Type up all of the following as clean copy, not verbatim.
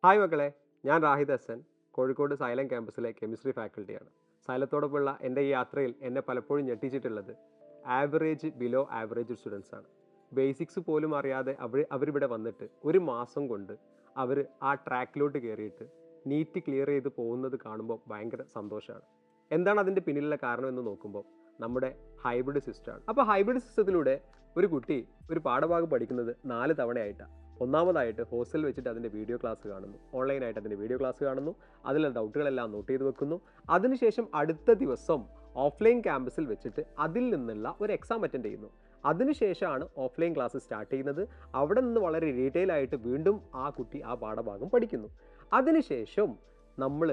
Hi മക്കളെ, ഞാൻ രാഹിദ് Hasan, Kozhikode xylem ക്യാമ്പസിലെ chemistry ഫാക്കൽറ്റിയാണ്. സൈലത്തോടൊപ്പമുള്ള എൻ്റെ ഈ യാത്രയിൽ എന്നെ പലപ്പോഴും ഞെട്ടിച്ചിട്ടുള്ളത് ആവറേജ് ബിലോ ആവറേജ് സ്റ്റുഡൻസ് ആണ്. ബേസിക്സ് പോലും അറിയാതെ അവരിവിടെ വന്നിട്ട് ഒരു മാസം കൊണ്ട് അവർ ആ ട്രാക്കിലോട്ട് കയറിയിട്ട് നീറ്റ് ക്ലിയർ ചെയ്ത് പോകുന്നത് കാണുമ്പോൾ ഭയങ്കര സന്തോഷമാണ്. എന്താണ് അതിൻ്റെ പിന്നിലുള്ള കാരണം എന്ന് നോക്കുമ്പോൾ നമ്മുടെ ഹൈബ്രിഡ് സിസ്റ്റമാണ്. അപ്പോൾ ഹൈബ്രിഡ് സിസ്റ്റത്തിലൂടെ ഒരു കുട്ടി ഒരു പാഠഭാഗം പഠിക്കുന്നത് 4 തവണയായിട്ടാണ്. ഒന്നാമതായിട്ട് ഹോസ്റ്റലിൽ വെച്ചിട്ട് അതിൻ്റെ വീഡിയോ ക്ലാസ് കാണുന്നു, ഓൺലൈനായിട്ട് അതിൻ്റെ വീഡിയോ ക്ലാസ് കാണുന്നു, അതിലെ ഡൗട്ടുകളെല്ലാം നോട്ട് ചെയ്ത് വെക്കുന്നു. അതിനുശേഷം അടുത്ത ദിവസം ഓഫ്ലൈൻ ക്യാമ്പസിൽ വെച്ചിട്ട് അതിൽ നിന്നുള്ള ഒരു എക്സാം അറ്റൻഡ് ചെയ്യുന്നു. അതിനുശേഷമാണ് ഓഫ്ലൈൻ ക്ലാസ് സ്റ്റാർട്ട് ചെയ്യുന്നത്. അവിടെ നിന്ന് വളരെ ഡീറ്റെയിൽ ആയിട്ട് വീണ്ടും ആ കുട്ടി ആ പാഠഭാഗം പഠിക്കുന്നു. അതിനുശേഷം നമ്മൾ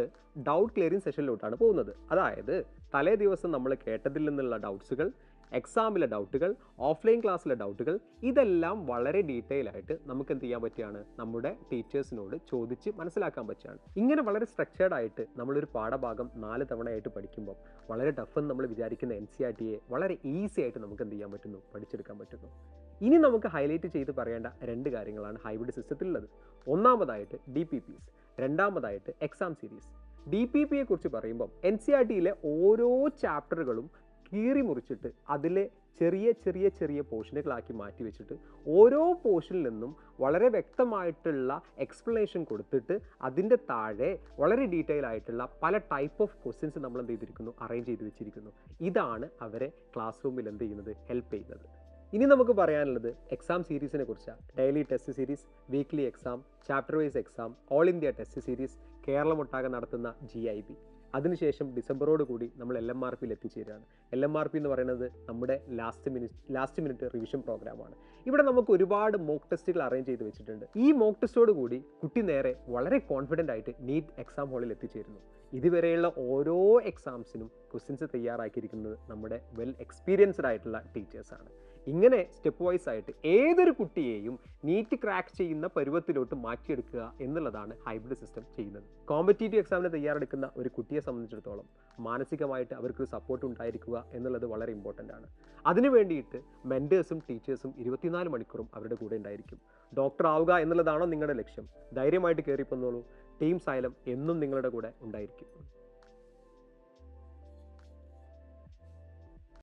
ഡൗട്ട് ക്ലിയറിംഗ് സെഷനിലോട്ടാണ് പോകുന്നത്. അതായത് തലേ ദിവസം നമ്മൾ കേട്ടതിൽ നിന്നുള്ള ഡൗട്ട്സുകൾ, എക്സാമിലെ ഡൗട്ടുകൾ, ഓഫ്ലൈൻ ക്ലാസ്സിലെ ഡൗട്ടുകൾ, ഇതെല്ലാം വളരെ ഡീറ്റെയിൽ ആയിട്ട് നമുക്ക് എന്ത് ചെയ്യാൻ പറ്റുകയാണ്, നമ്മുടെ ടീച്ചേഴ്സിനോട് ചോദിച്ച് മനസ്സിലാക്കാൻ പറ്റുകയാണ്. ഇങ്ങനെ വളരെ സ്ട്രക്ചേർഡ് ആയിട്ട് നമ്മളൊരു പാഠഭാഗം 4 തവണയായിട്ട് പഠിക്കുമ്പോൾ വളരെ ടഫ് എന്ന് നമ്മൾ വിചാരിക്കുന്ന NCERT വളരെ ഈസി ആയിട്ട് നമുക്ക് എന്ത് ചെയ്യാൻ പറ്റുന്നു, പഠിച്ചെടുക്കാൻ പറ്റുന്നു. ഇനി നമുക്ക് ഹൈലൈറ്റ് ചെയ്ത് പറയേണ്ട 2 കാര്യങ്ങളാണ് ഹൈബ്രിഡ് സിസ്റ്റത്തിലുള്ളത്. ഒന്നാമതായിട്ട് DPPs, രണ്ടാമതായിട്ട് എക്സാം സീരീസ്. DPP കുറിച്ച് പറയുമ്പോൾ NCERTയിലെ ഓരോ ചാപ്റ്ററുകളും കീറി മുറിച്ചിട്ട് അതിലെ ചെറിയ ചെറിയ ചെറിയ പോർഷനുകളാക്കി മാറ്റി വെച്ചിട്ട് ഓരോ പോർഷനിൽ നിന്നും വളരെ വ്യക്തമായിട്ടുള്ള എക്സ്പ്ലനേഷൻ കൊടുത്തിട്ട് അതിൻ്റെ താഴെ വളരെ ഡീറ്റെയിൽ ആയിട്ടുള്ള പല ടൈപ്പ് ഓഫ് ക്വസ്റ്റ്യൻസ് നമ്മൾ എന്ത് ചെയ്തിരിക്കുന്നു, അറേഞ്ച് ചെയ്ത് വെച്ചിരിക്കുന്നു. ഇതാണ് അവരെ ക്ലാസ് റൂമിൽ എന്ത് ചെയ്യുന്നത്, ഹെൽപ്പ് ചെയ്യുന്നത്. ഇനി നമുക്ക് പറയാനുള്ളത് എക്സാം സീരീസിനെ കുറിച്ചാണ്. Daily test series, weekly exam, chapter wise exam, all India test series, കേരളമൊട്ടാകെ നടത്തുന്ന GIB. അതിനുശേഷം ഡിസംബറോട് കൂടി നമ്മൾ LMRPയിൽ എത്തിച്ചേരുകയാണ്. LMRP എന്ന് പറയുന്നത് നമ്മുടെ ലാസ്റ്റ് മിനിറ്റ് റിവിഷൻ പ്രോഗ്രാമാണ്. ഇവിടെ നമുക്ക് ഒരുപാട് മോക്ക് ടെസ്റ്റുകൾ അറേഞ്ച് ചെയ്ത് വെച്ചിട്ടുണ്ട്. ഈ മോക്ക് ടെസ്റ്റോട് കൂടി കുട്ടി നേരെ വളരെ കോൺഫിഡൻ്റ് ആയിട്ട് നീറ്റ് എക്സാം ഹാളിൽ എത്തിച്ചേരുന്നു. ഇതുവരെയുള്ള ഓരോ എക്സാംസിനും ക്വസ്റ്റ്യൻസ് തയ്യാറാക്കിയിരിക്കുന്നത് നമ്മുടെ വെൽ എക്സ്പീരിയൻസ്ഡ് ആയിട്ടുള്ള ടീച്ചേഴ്സാണ്. ഇങ്ങനെ സ്റ്റെപ്പ് വൈസ് ആയിട്ട് ഏതൊരു കുട്ടിയെയും നീറ്റ് ക്രാക്ക് ചെയ്യുന്ന പരുവത്തിലോട്ട് മാറ്റിയെടുക്കുക എന്നുള്ളതാണ് ഹൈബ്രിഡ് സിസ്റ്റം ചെയ്യുന്നത്. കോമ്പറ്റീറ്റീവ് എക്സാമിന് തയ്യാറെടുക്കുന്ന ഒരു കുട്ടിയെ സംബന്ധിച്ചിടത്തോളം മാനസികമായിട്ട് അവർക്കൊരു സപ്പോർട്ട് ഉണ്ടായിരിക്കുക എന്നുള്ളത് വളരെ ഇമ്പോർട്ടൻ്റ് ആണ്. അതിനു വേണ്ടിയിട്ട് മെൻറ്റേഴ്സും ടീച്ചേഴ്സും 24 മണിക്കൂറും അവരുടെ കൂടെ ഉണ്ടായിരിക്കും. ഡോക്ടർ ആവുക എന്നുള്ളതാണോ നിങ്ങളുടെ ലക്ഷ്യം? ധൈര്യമായിട്ട് കയറിപ്പോന്നോളൂ. ടീം സൈലം എന്നും നിങ്ങളുടെ കൂടെ ഉണ്ടായിരിക്കും.